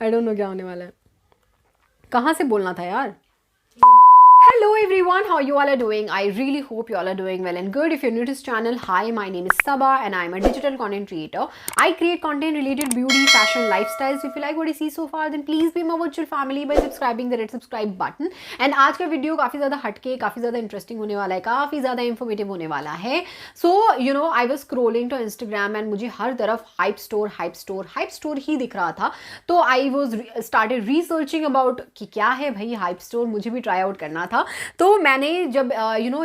I don't no क्या होने वाला है। कहाँ से बोलना था यार? Hello everyone, how you all are doing? I really hope you all are doing well and good. If you're new to this channel, hi, my name is Saba and I'm a digital content creator. I create content related beauty, fashion, lifestyles. If you like what you see so far, then please be my virtual family by subscribing the red subscribe button. And आज का video काफ़ी ज़्यादा हटके, काफ़ी ज़्यादा interesting होने वाला है, काफ़ी ज़्यादा इन्फॉर्मेटिव होने वाला है। So you know, I was scrolling to Instagram and मुझे हर तरफ hype store ही दिख रहा था। तो I was started researching about कि क्या है भाई hype store, मुझे भी try out करना था। तो मैंने जब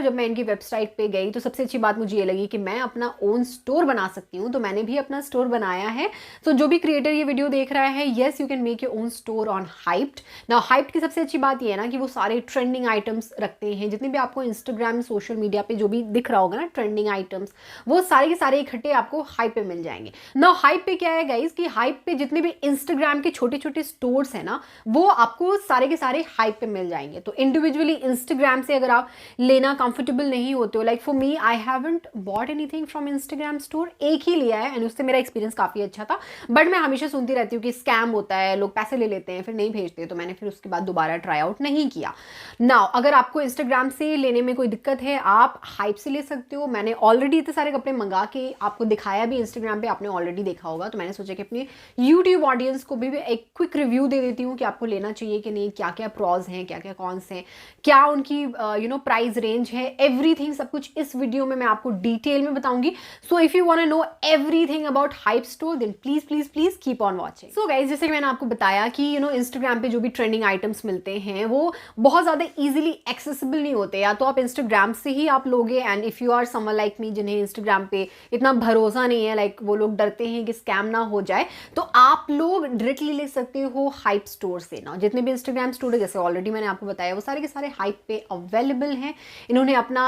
जब मैं इनकी वेबसाइट पे गई तो सबसे अच्छी बात मुझे ये लगी कि मैं अपना ओन स्टोर बना सकती हूँ। तो मैंने भी अपना स्टोर बनाया है। तो जो भी क्रिएटर ये वीडियो देख रहा है, yes you can make your own store on hyped. Now hyped की सबसे अच्छी बात ये है ना कि वो सारे ट्रेंडिंग आइटम्स रखते हैं। जितने भी आपको इंस्टाग्राम, सोशल मीडिया पे जो भी दिख रहा होगा ना ट्रेंडिंग आइटम्स, वो सारे के सारे इकट्ठे आपको हाइप पे मिल जाएंगे। नाउ हाइप पे क्या है गाइस कि हाइप पे जितने भी इंस्टाग्राम के छोटे छोटे स्टोर्स हैं ना, वो आपको सारे के सारे हाइप पे मिल जाएंगे। तो इंडिविजुअली इंस्टाग्राम से अगर आप लेना कंफर्टेबल नहीं होते हो, like for me I haven't bought anything from Instagram store, एक ही लिया है एंड उससे मेरा एक्सपीरियंस काफ़ी अच्छा था। बट मैं हमेशा सुनती रहती हूँ कि स्कैम होता है, लोग पैसे ले लेते हैं फिर नहीं भेजते, तो मैंने फिर उसके बाद दोबारा ट्राई आउट नहीं किया। नाउ अगर आपको इंस्टाग्राम से लेने में कोई दिक्कत है, आप हाइप से ले सकते हो। मैंने ऑलरेडी इतने सारे कपड़े मंगा के आपको दिखाया भी इंस्टाग्राम पे, आपने ऑलरेडी देखा होगा। तो मैंने सोचा कि अपने यूट्यूब ऑडियंस को भी एक क्विक रिव्यू दे देती हूँ कि आपको लेना चाहिए कि नहीं, क्या क्या प्रॉज हैं, क्या क्या कॉन्स हैं, क्या उनकी प्राइस रेंज है, एवरीथिंग सब कुछ इस वीडियो में मैं आपको डिटेल में बताऊंगी। So if you want to know everything about Hype store then please please please keep on watching. So guys, जैसे कि मैंने आपको बताया कि इंस्टाग्राम पे जो भी ट्रेंडिंग आइटम्स मिलते हैं वो बहुत ज़्यादा ईजिली एक्सेसिबल नहीं होते। या तो आप इंस्टाग्राम से ही आप लोगे, and if you are someone like me जिन्हें इंस्टाग्राम पे इतना भरोसा नहीं है, लाइक वो लोग डरते हैं कि स्कैम ना हो जाए, तो आप लोग डायरेक्टली ले सकते हो हाइप स्टोर से। ना जितने भी इंस्टाग्राम स्टोर है, जैसे ऑलरेडी मैंने आपको बताया, वो सारे के सारे हाइप पे अवेलेबल हैं। इन्होंने अपना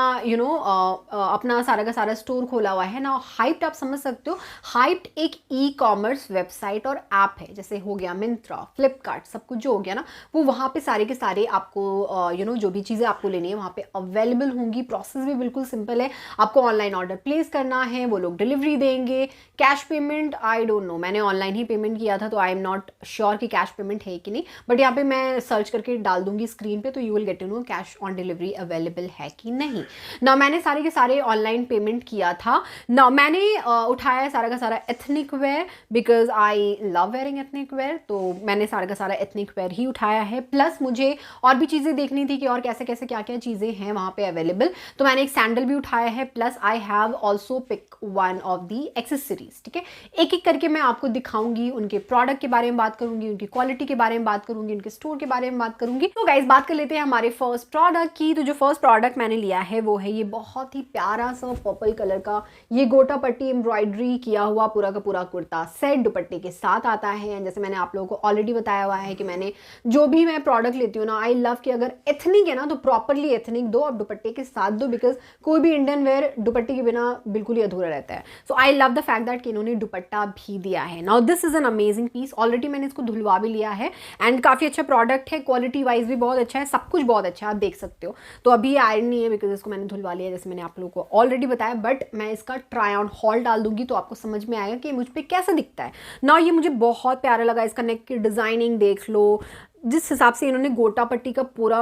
अपना सारा का सारा स्टोर खोला हुआ है ना। हाइप्ड आप समझ सकते हो, हाइप्ड एक ई कॉमर्स वेबसाइट और ऐप है। जैसे हो गया मिंत्रा, फ्लिपकार्ट, सब कुछ जो हो गया ना, वो वहाँ पे सारे के सारे आपको जो भी चीज़ें आपको लेनी है वहाँ पे अवेलेबल होंगी। प्रोसेस भी बिल्कुल सिंपल है। आपको ऑनलाइन ऑर्डर प्लेस करना है, वो लोग डिलीवरी देंगे। Cash payment I don't no, मैंने ऑनलाइन ही पेमेंट किया था तो आई एम नॉट श्योर कि कैश पेमेंट है कि नहीं, बट यहाँ पे मैं सर्च करके डाल दूंगी स्क्रीन पे, तो you will get to know cash on delivery available है कि नहीं। ना मैंने सारे के सारे ऑनलाइन पेमेंट किया था। ना मैंने उठाया सारा का सारा ethnic wear, because I love wearing ethnic wear, तो मैंने सारा का सारा एथनिक वेयर ही उठाया है। प्लस मुझे और भी चीज़ें देखनी थी कि और कैसे कैसे क्या क्या चीज़ें हैं वहाँ पे अवेलेबल, तो मैंने एक सैंडल भी उठाया है। Plus I have also pick one of the accessories. ठीक है, एक एक करके मैं आपको दिखाऊंगी, उनके प्रोडक्ट के बारे में बात करूंगी, उनकी क्वालिटी के बारे में बात करूंगी, उनके स्टोर के बारे में बात करूंगी। तो गाइस, बात कर लेते हैं हमारे फर्स्ट प्रोडक्ट की। तो जो फर्स्ट प्रोडक्ट मैंने लिया है वो है ये बहुत ही प्यारा सा पर्पल कलर का ये गोटा पट्टी एम्ब्रॉयडरी किया हुआ पूरा का पूरा कुर्ता सेट दुपट्टे के साथ आता है। जैसे मैंने आप लोगों को ऑलरेडी बताया हुआ है कि मैंने जो भी मैं प्रोडक्ट लेती हूँ ना, आई लव कि अगर एथनिक है ना तो प्रॉपरली एथनिक दो और दुपट्टे के साथ दो, बिकॉज कोई भी इंडियन वेयर दुपट्टे के बिना बिल्कुल ही अधूरा रहता है। So I love the fact that कि इन्होंने दुपट्टा भी दिया है। Now this is an amazing piece. Already मैंने इसको धुलवा भी लिया है एंड काफ़ी अच्छा प्रोडक्ट है, क्वालिटी वाइज भी बहुत अच्छा है, सब कुछ बहुत अच्छा है, आप देख सकते हो। तो अभी आयरन नहीं है बिकॉज इसको मैंने धुलवा लिया, जैसे मैंने आप लोगों को ऑलरेडी बताया। बट मैं इसका ट्राई ऑन हॉल डाल दूंगी तो आपको समझ में आएगा कि मुझ पे कैसा दिखता है ना। ये मुझे बहुत प्यारा लगा, इसका नेक की डिज़ाइनिंग देख लो, जिस हिसाब से इन्होंने गोटा पट्टी का पूरा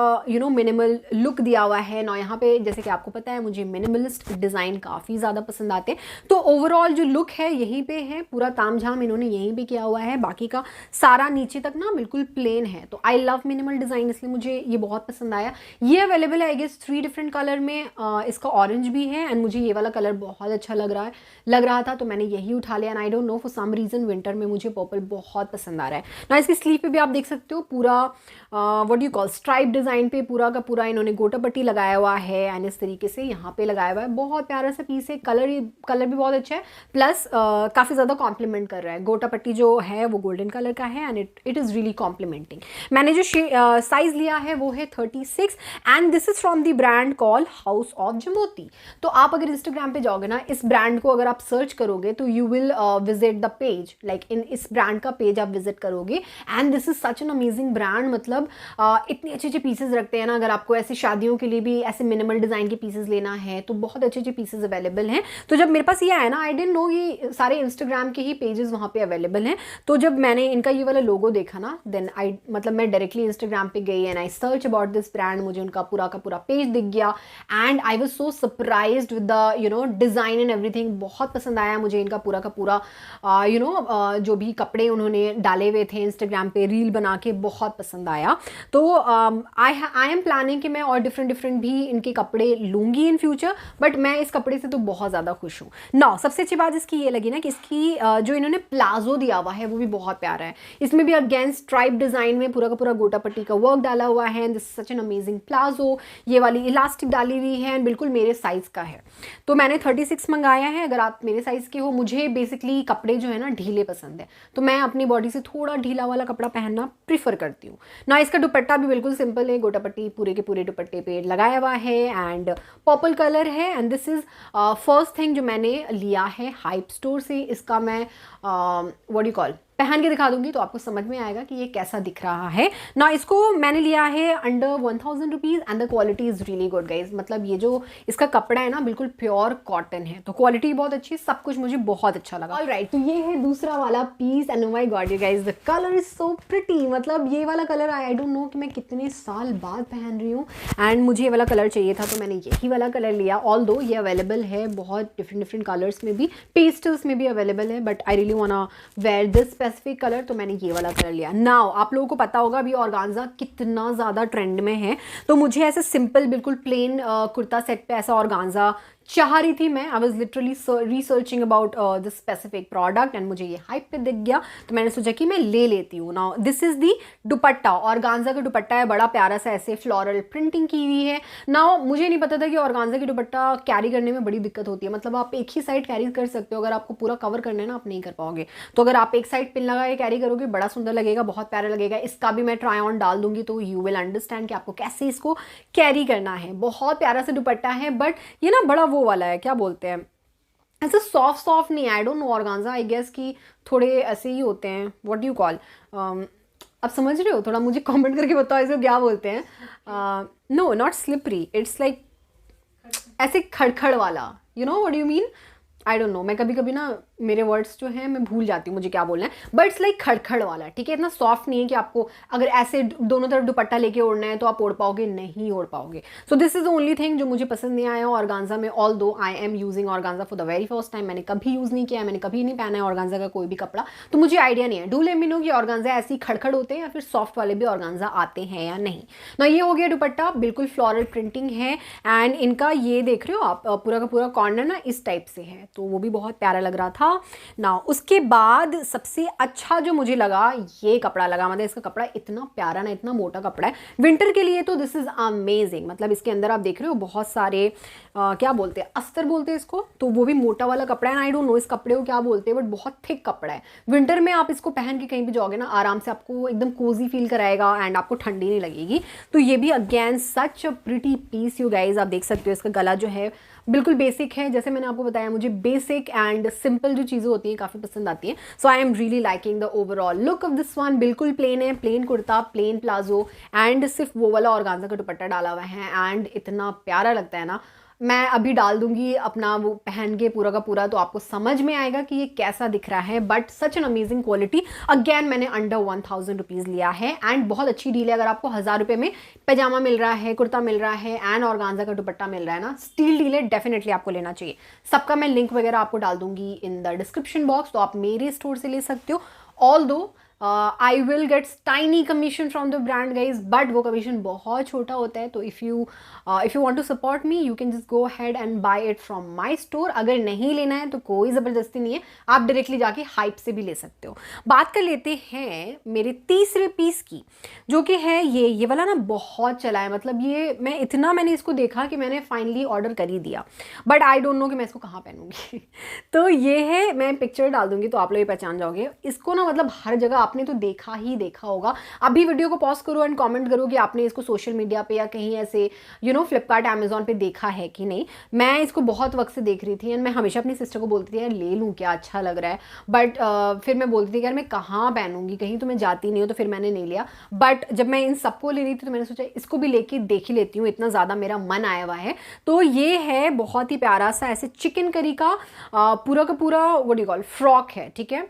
मिनिमल लुक दिया हुआ है ना। यहाँ पे जैसे कि आपको पता है मुझे मिनिमलिस्ट डिज़ाइन काफ़ी ज़्यादा पसंद आते हैं, तो ओवरऑल जो लुक है यहीं पे है, पूरा तामझाम इन्होंने यहीं पे किया हुआ है। बाकी का सारा नीचे तक ना बिल्कुल प्लेन है। तो आई लव मिनिमल डिज़ाइन, इसलिए मुझे ये बहुत पसंद आया। ये अवेलेबल है आई गेस 3 डिफरेंट कलर में। इसका ऑरेंज भी है एंड मुझे ये वाला कलर बहुत अच्छा लग रहा था, तो मैंने यही उठा लिया। And I don't know for some reason winter में मुझे पर्पल बहुत पसंद आ रहा है ना। इसकी स्लीव पे भी आप देख सकते हो पूरा what you call stripe design पे पूरा का पूरा इन्होंने गोटा पट्टी लगाया हुआ है एंड इस तरीके से यहाँ पे लगाया हुआ है। बहुत प्यारा सा पीस है, कलर भी बहुत अच्छा है। प्लस काफ़ी ज़्यादा कॉम्प्लीमेंट कर रहा है। गोटा पट्टी जो है वो गोल्डन कलर का है and it is really complementing. मैंने जो साइज़ लिया है वो है 36 and this is from the brand call house of Jamoti. तो आप अगर इंस्टाग्राम पे जाओगे ना, इस ब्रांड को अगर आप सर्च करोगे तो you will visit the page, like इस ब्रांड का पेज आप विजिट करोगे and this is such an amazing brand मतलब इतने अच्छे अच्छे पीसेस रखते हैं ना। अगर आपको ऐसे शादियों के लिए भी ऐसे मिनिमल डिज़ाइन के पीसेस लेना है तो बहुत अच्छे अच्छे पीसेस अवेलेबल हैं। तो जब मेरे पास ये आया ना, आई डिडंट नो ये सारे इंस्टाग्राम के ही पेजेस वहाँ पे अवेलेबल हैं। तो जब मैंने इनका ये वाला लोगो देखा ना, देन आई मतलब मैं डायरेक्टली इंस्टाग्राम पे गई and I search about this brand. मुझे उनका पूरा का पूरा पेज दिख गया and I was so surprised with the design and everything. बहुत पसंद आया मुझे इनका पूरा का पूरा जो भी कपड़े उन्होंने डाले हुए थे इंस्टाग्राम पे रील बना के, बहुत पसंद आया। तो आई एम प्लानिंग कि मैं और डिफरेंट भी इनके कपड़े लूँगी इन फ्यूचर, बट मैं इस कपड़े से तो बहुत ज़्यादा खुश हूँ ना। सबसे अच्छी बात इसकी ये लगी ना कि इसकी जो इन्होंने प्लाजो दिया हुआ है वो भी बहुत प्यारा है। इसमें भी अगेन स्ट्राइप डिज़ाइन में पूरा का पूरा गोटा पट्टी का वर्क डाला हुआ है and this such an amazing palazzo. ये वाली इलास्टिक डाली हुई है एंड बिल्कुल मेरे साइज़ का है। तो मैंने 36 मंगाया है। अगर आप मेरे साइज़ के हो, मुझे बेसिकली कपड़े जो है ना ढीले पसंद है, तो मैं अपनी बॉडी से थोड़ा ढीला वाला कपड़ा पहनना प्रीफर करती हूँ ना। इसका दुपट्टा भी बिल्कुल सिंपल है, गोटा पट्टी पूरे के पूरे दुपट्टे पे लगाया हुआ है एंड पर्पल कलर है। And this is first thing जो मैंने लिया है हाइप स्टोर से। इसका मैं व्हाट डू कॉल पहन के दिखा दूंगी तो आपको समझ में आएगा कि ये कैसा दिख रहा है ना। इसको मैंने लिया है under 1000 rupees and the quality is really good guys. मतलब ये जो इसका कपड़ा है ना बिल्कुल प्योर कॉटन है, तो क्वालिटी बहुत अच्छी है, सब कुछ मुझे बहुत अच्छा लगा। ऑलराइट, तो ये है दूसरा वाला piece and oh my God you guys the colour is so pretty. मतलब ये वाला कलर आई डोंट नो कि मैं कितने साल बाद पहन रही हूँ एंड मुझे ये वाला कलर चाहिए था तो मैंने यही वाला कलर लिया। ऑल्दो ये अवेलेबल है बहुत डिफरेंट कलर्स में भी, पेस्टल्स में भी अवेलेबल है, but I really wanna wear this specific colour, तो मैंने ये वाला कलर लिया। नाउ आप लोगों को पता होगा अभी ऑर्गान्जा कितना ज़्यादा ट्रेंड में है, तो मुझे ऐसे सिंपल बिल्कुल प्लेन कुर्ता सेट पे ऐसा ऑर्गान्जा चाह रही थी मैं। I was literally researching about this specific product and मुझे ये हाइप पे दिख गया तो मैंने सोचा कि मैं ले लेती हूँ। Now this is the dupatta, organza का दुपट्टा है, बड़ा प्यारा सा ऐसे फ्लोरल प्रिंटिंग की हुई है। नाउ मुझे नहीं पता था कि ऑर्गान्जा की दुपट्टा कैरी करने में बड़ी दिक्कत होती है। मतलब आप एक ही साइड कैरी कर सकते हो, अगर आपको पूरा कवर करना है ना आप नहीं कर पाओगे। तो अगर आप एक साइड पिन लगा के कैरी करोगे बड़ा सुंदर लगेगा, बहुत प्यारा लगेगा। इसका भी मैं ट्राई ऑन डाल दूंगी तो यू विल अंडरस्टैंड कि आपको कैसे इसको कैरी करना है। बहुत प्यारा सा दुपट्टा है, बट ये ना बड़ा वो वाला है, क्या बोलते हैं, ऐसे सॉफ्ट नहीं, I don't know organza I guess कि थोड़े ऐसे ही होते हैं, व्हाट यू कॉल, आप समझ रहे हो? थोड़ा मुझे कमेंट करके बताओ इसको क्या बोलते हैं। No not slippery, it's like ऐसे खड़खड़ वाला, you know what you mean, I don't know. मैं कभी कभी ना मेरे वर्ड्स जो हैं मैं भूल जाती हूँ मुझे क्या बोलना है, बट इट्स लाइक खड़खड़ वाला, ठीक है। इतना सॉफ्ट नहीं है कि आपको अगर ऐसे दोनों तरफ दुपट्टा लेके ओढ़ना है तो आप ओढ़ पाओगे, नहीं ओढ़ पाओगे। So this is the only thing जो मुझे पसंद नहीं आया ऑर्गान्जा में। Although I am using organza for the very first time, मैंने कभी यूज़ नहीं किया है, मैंने कभी नहीं पहना है ऑर्गान्जा का कोई भी कपड़ा, तो मुझे आइडिया नहीं है। डू लेट मी नो कि ऑर्गान्जा ऐसी खड़खड़ होते हैं या फिर सॉफ्ट वाले भी ऑर्गान्जा आते हैं या नहीं ना। ये हो गया दुपट्टा, बिल्कुल फ्लोरल प्रिंटिंग है एंड इनका ये देख रहे हो आप पूरा का पूरा कॉर्नर ना इस टाइप से है, तो वो भी बहुत प्यारा लग रहा था ना। उसके बाद सबसे अच्छा जो मुझे लगा ये कपड़ा लगा। मतलब इसका कपड़ा इतना प्यारा ना, इतना मोटा कपड़ा है विंटर के लिए, तो दिस इज अमेजिंग। मतलब इसके अंदर आप देख रहे हो बहुत सारे क्या बोलते हैं, अस्तर बोलते हैं इसको, तो वो भी मोटा वाला कपड़ा है। आई डोंट नो इस कपड़े को क्या बोलते हैं, बट बहुत थिक कपड़ा है। विंटर में आप इसको पहन के कहीं भी जाओगे ना आराम से, आपको एकदम कोजी फील कराएगा एंड आपको ठंडी नहीं लगेगी। तो ये भी again such a pretty piece you guys. आप देख सकते हो इसका गला जो है बिल्कुल बेसिक है, जैसे मैंने आपको बताया मुझे बेसिक एंड सिंपल जो चीज़ें होती हैं काफ़ी पसंद आती हैं। So I am really liking the overall look of this one. बिल्कुल प्लेन है, plain kurta, plain palazzo and सिर्फ वो वाला ऑर्गान्जा का दुपट्टा डाला हुआ है एंड इतना प्यारा लगता है ना। मैं अभी डाल दूंगी अपना वो पहन के पूरा का पूरा, तो आपको समझ में आएगा कि ये कैसा दिख रहा है। But such an amazing quality. Again मैंने अंडर 1000 रुपीज़ लिया है एंड बहुत अच्छी डील है। अगर आपको 1000 रुपये में पैजामा मिल रहा है, कुर्ता मिल रहा है एंड ऑर्गान्जा का दुपट्टा मिल रहा है ना, स्टील डील है, डेफिनेटली आपको लेना चाहिए। सबका मैं लिंक वगैरह आपको डाल दूंगी इन द डिस्क्रिप्शन बॉक्स, तो आप मेरे स्टोर से ले सकते हो। Although I will get tiny commission from the brand guys, but वो कमीशन बहुत छोटा होता है। तो if you want to support me you can just go ahead and buy it from my store. अगर नहीं लेना है तो कोई ज़बरदस्ती नहीं है, आप डायरेक्टली जाके हाइप से भी ले सकते हो। बात कर लेते हैं मेरे तीसरे पीस की, जो कि है ये वाला ना बहुत चला है। मतलब ये मैंने इसको देखा कि मैंने फाइनली ऑर्डर कर ही दिया, बट आई डोंट नो कि मैं इसको कहाँ पहनूंगी। तो ये है, मैं पिक्चर डाल दूंगी तो आप लोग ये पहचान जाओगे इसको ना। मतलब हर जगह आपने तो देखा ही देखा होगा। अभी वीडियो को पॉज करो एंड कमेंट करो कि आपने इसको सोशल मीडिया पे या कहीं ऐसे फ्लिपकार्ट अमेजोन पे देखा है कि नहीं। मैं इसको बहुत वक्त से देख रही थी एंड मैं हमेशा अपनी सिस्टर को बोलती थी यार ले लूँ क्या, अच्छा लग रहा है, बट फिर मैं बोलती थी यार मैं कहाँ पहनूंगी, कहीं तो मैं जाती नहीं हूँ, तो फिर मैंने नहीं लिया। बट जब मैं इन सबको ले रही थी तो मैंने सोचा इसको भी लेके देख ही लेती हूँ, इतना ज़्यादा मेरा मन आया हुआ है। तो ये है बहुत ही प्यारा सा ऐसे चिकन करी का पूरा का पूरा what do you call frock है, ठीक है।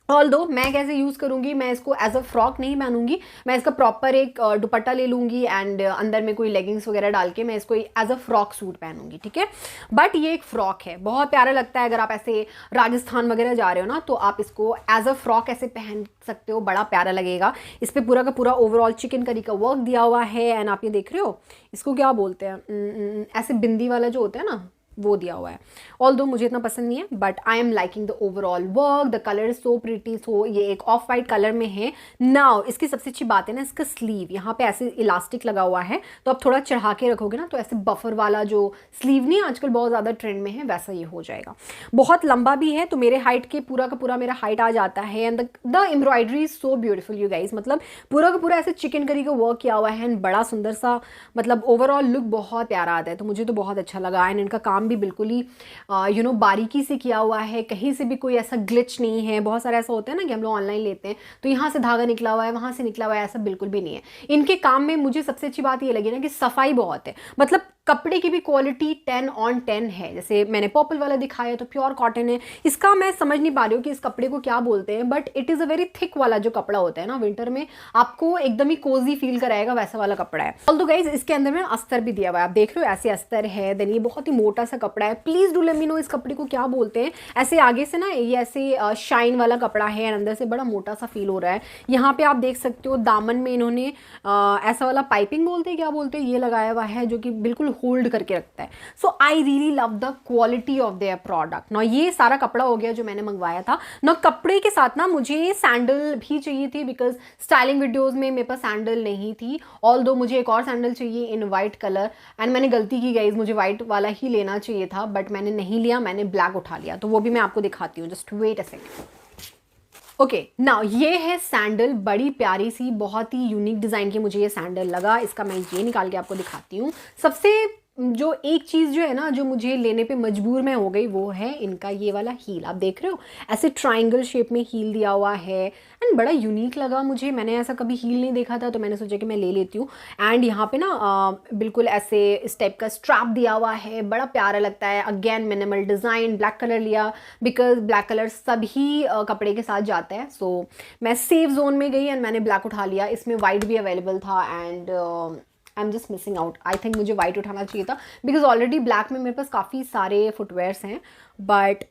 ऑल दो मैं कैसे यूज़ करूँगी, मैं इसको एज अ फ्रॉक नहीं पहनूंगी, मैं इसका प्रॉपर एक दुपट्टा ले लूँगी एंड अंदर में कोई लेगिंग्स वगैरह डाल के मैं इसको एज अ फ्रॉक सूट पहनूंगी, ठीक है। बट ये एक फ्रॉक है, बहुत प्यारा लगता है। अगर आप ऐसे राजस्थान वगैरह जा रहे हो ना तो आप इसको एज अ फ्रॉक ऐसे पहन सकते हो, बड़ा प्यारा लगेगा। इस पर पूरा का पूरा ओवरऑल चिकन करी का वर्क दिया हुआ है एंड आप ये देख रहे हो, इसको क्या बोलते हैं, ऐसे बिंदी वाला जो होता है ना वो दिया हुआ है। ऑल्दो मुझे इतना पसंद नहीं है but I am liking the overall work, the colour is so pretty. So ये एक ऑफ वाइट कलर में है। नाउ इसकी सबसे अच्छी बात है ना इसका स्लीव, यहाँ पे ऐसे इलास्टिक लगा हुआ है, तो आप थोड़ा चढ़ा के रखोगे ना तो ऐसे बफर वाला जो स्लीव नहीं आजकल बहुत ज़्यादा ट्रेंड में है वैसा ये हो जाएगा। बहुत लंबा भी है तो मेरे हाइट के पूरा का पूरा मेरा हाइट आ जाता है and the embroidery is so beautiful you guys, मतलब पूरा का पूरा ऐसे चिकन करी का वर्क किया हुआ है एंड बड़ा सुंदर सा, मतलब ओवरऑल लुक बहुत प्यारा आता है। तो मुझे तो बहुत अच्छा लगा एंड इनका काम भी बिल्कुल ही बारीकी से किया हुआ है, कहीं से भी कोई ऐसा ग्लिच नहीं है। बहुत सारा ऐसा होता है ना कि हम लोग ऑनलाइन लेते हैं तो यहाँ से धागा निकला हुआ है वहाँ से निकला हुआ है, ऐसा बिल्कुल भी नहीं है। इनके काम में मुझे सबसे अच्छी बात ये लगी ना कि सफाई बहुत है, मतलब कपड़े की भी क्वालिटी 10 on 10 है। जैसे मैंने पर्पल वाला दिखाया तो प्योर कॉटन है, इसका मैं समझ नहीं पा रही हूँ कि इस कपड़े को क्या बोलते हैं, but it is a very thick वाला जो कपड़ा होता है ना विंटर में आपको एकदम ही कोजी फील कराएगा, वैसा वाला कपड़ा है। ऑल्दो गाइज इसके अंदर में अस्तर भी दिया हुआ है, आप देख रहे हो ऐसे अस्तर है। देन ये बहुत ही मोटा सा कपड़ा है। Please do let me know इस कपड़े को क्या बोलते हैं। ऐसे आगे से ना ये ऐसे शाइन वाला कपड़ा है, अंदर से बड़ा मोटा सा फील हो रहा है। यहाँ पे आप देख सकते हो दामन में इन्होंने ऐसा वाला पाइपिंग बोलते हैं क्या बोलते हैं ये लगाया हुआ है जो कि बिल्कुल होल्ड करके रखता है। So I really love the quality of their product. ना ये सारा कपड़ा हो गया जो मैंने मंगवाया था ना। कपड़े के साथ ना मुझे सैंडल भी चाहिए थी बिकॉज स्टाइलिंग वीडियोस में मेरे पास सैंडल नहीं थी। ऑल्दो मुझे एक और सैंडल चाहिए इन वाइट कलर एंड मैंने गलती की गाइस, मुझे वाइट वाला ही लेना चाहिए था बट मैंने नहीं लिया, मैंने ब्लैक उठा लिया। तो वो भी मैं आपको दिखाती हूँ, just wait a second. Okay now ये है सैंडल, बड़ी प्यारी सी बहुत ही यूनिक डिज़ाइन की मुझे ये सैंडल लगा। इसका मैं ये निकाल के आपको दिखाती हूँ। सबसे जो एक चीज़ जो है ना जो मुझे लेने पे मजबूर मैं हो गई वो है इनका ये वाला हील। आप देख रहे हो ऐसे ट्रायंगल शेप में हील दिया हुआ है एंड बड़ा यूनिक लगा मुझे। मैंने ऐसा कभी हील नहीं देखा था तो मैंने सोचा कि मैं ले लेती हूँ। एंड यहाँ पे ना बिल्कुल ऐसे इस टाइप का स्ट्रैप दिया हुआ है, बड़ा प्यारा लगता है। Again minimal design, black colour लिया बिकॉज ब्लैक कलर सभी कपड़े के साथ जाता है। सो मैं सेफ जोन में गई एंड मैंने ब्लैक उठा लिया। इसमें वाइट भी अवेलेबल था and I am just missing out. I think मुझे वाइट उठाना चाहिए था बिकॉज ऑलरेडी ब्लैक में मेरे पास काफ़ी सारे फुटवेयर्स हैं, बट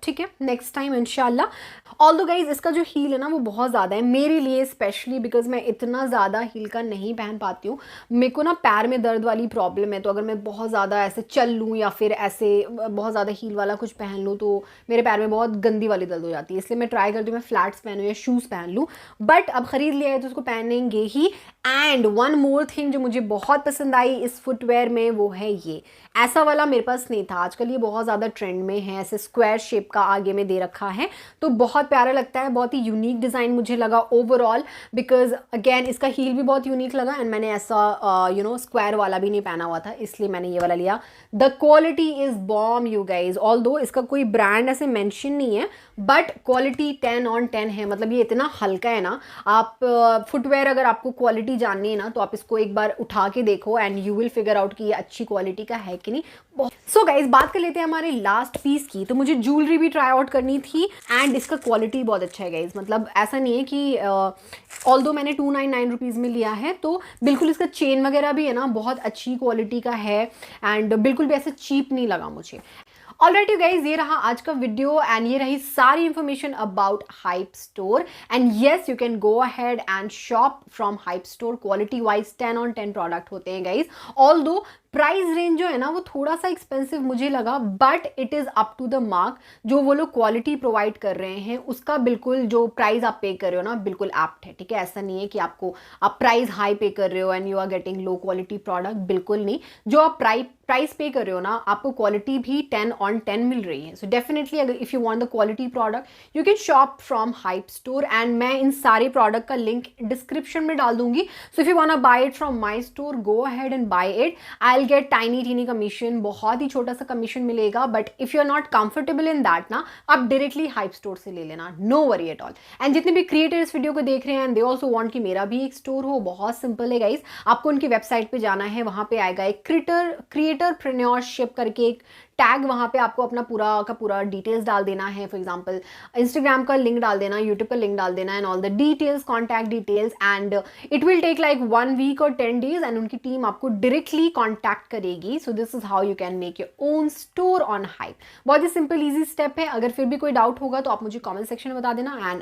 ठीक है नेक्स्ट टाइम इंशाल्लाह। ऑल्दो गाइज इसका जो हील है ना वो बहुत ज़्यादा है मेरे लिए स्पेशली बिकॉज मैं इतना ज़्यादा हील का नहीं पहन पाती हूँ। मेरे को ना पैर में दर्द वाली प्रॉब्लम है, तो अगर मैं बहुत ज़्यादा ऐसे चल लूँ या फिर ऐसे बहुत ज़्यादा हील वाला कुछ पहन लूँ तो मेरे पैर में बहुत गंदी वाली दर्द हो जाती है। इसलिए मैं ट्राई करती हूँ मैं फ्लैट्स पहनूँ या शूज़ पहन लूँ, बट अब ख़रीद लिया है तो उसको पहनेंगे ही। एंड वन मोर थिंग जो मुझे बहुत पसंद आई इस फुटवेयर में वो है ये ऐसा वाला मेरे पास नहीं था। आजकल ये बहुत ज़्यादा ट्रेंड में है, ऐसे स्क्वायर शेप का आगे में दे रखा है तो बहुत प्यारा लगता है। बहुत ही यूनिक डिज़ाइन मुझे लगा ओवरऑल बिकॉज अगेन इसका हील भी बहुत यूनिक लगा एंड मैंने ऐसा स्क्वायर वाला भी नहीं पहना हुआ था इसलिए मैंने ये वाला लिया। The quality is bomb you guys, although इसका कोई ब्रांड ऐसे मेंशन नहीं है बट क्वालिटी 10 on 10 है। मतलब ये इतना हल्का है ना, आप फुटवेयर अगर आपको क्वालिटी जाननी है ना तो आप इसको एक बार उठा के देखो and you will figure out कि ये अच्छी क्वालिटी का है कि नहीं। सो गाइज बात कर लेते हैं हमारे लास्ट पीस की। तो मुझे ज्वेलरी भी ट्राई आउट करनी थी एंड इसका क्वालिटी बहुत अच्छा है गाइज। मतलब ऐसा नहीं है कि ऑल्दो मैंने 299 रुपीज़ में लिया है तो बिल्कुल इसका चेन वगैरह भी है ना बहुत अच्छी क्वालिटी का है एंड बिल्कुल भी ऐसा चीप नहीं लगा मुझे। ऑलराइट यू गाइज ये रहा आज का वीडियो एंड ये रही सारी information about Hype store and yes you can go ahead and shop from hype store. Quality wise 10 on 10 product होते हैं गाइज। ऑल्दो प्राइस रेंज जो है ना वो थोड़ा सा एक्सपेंसिव मुझे लगा, but it is up to the mark. जो वो लोग क्वालिटी प्रोवाइड कर रहे हैं उसका बिल्कुल जो प्राइस आप पे कर रहे हो ना बिल्कुल एप्ट है, ठीक है। ऐसा नहीं है कि आप प्राइस हाई पे कर रहे हो and you are getting low quality product, बिल्कुल नहीं। जो आप प्राइस पे कर रहे हो ना आपको क्वालिटी भी 10/10 मिल रही है। सो डेफिनेटली अगर if you want the quality product you can shop from hype store, and मैं इन सारे प्रोडक्ट का लिंक डिस्क्रिप्शन में डाल दूंगी। So if you want buy it from my store, go ahead and buy it. I will get tiny commission, बहुत ही छोटा सा कमीशन मिलेगा, but if you are not comfortable in that ना, आप डायरेक्टली हाइप स्टोर से ले लेना, no worry at all. And जितने भी क्रिएटर इस वीडियो को देख रहे हैं एंड दे ऑल्सो वांट कि मेरा भी एक स्टोर हो, बहुत सिंपल है गाइस। आपको उनकी वेबसाइट पे जाना है, वहां पे आएगा एक क्रिएटरप्रेन्योरशिप करके एक टैग, वहाँ पे आपको अपना पूरा का पूरा डिटेल्स डाल देना है। फॉर एग्जांपल इंस्टाग्राम का लिंक डाल देना, यूट्यूब का लिंक डाल देना and all the details, contact details, and it will take like 1 week और 10 डेज एंड उनकी टीम आपको डायरेक्टली कॉन्टैक्ट करेगी। So this is how you can make your own store on Hype. बहुत ही simple easy step है। अगर फिर भी कोई डाउट होगा तो आप मुझे कॉमेंट सेक्शन में बता देना and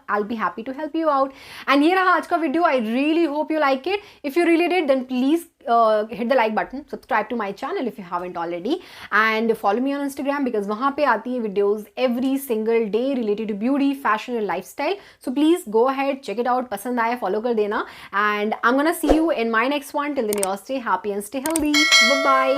I be happy to help you out. And ये रहा आज का video. I really hope you like it. If you really did then please hit the like button, subscribe to my channel if you haven't already, and follow me on Instagram because वहाँ पे आती है videos every single day related to beauty, fashion and lifestyle. So please go ahead, check it out. पसंद आए follow कर देना, and I'm gonna see you in my next one. Till then, you all stay happy and stay healthy. Bye bye.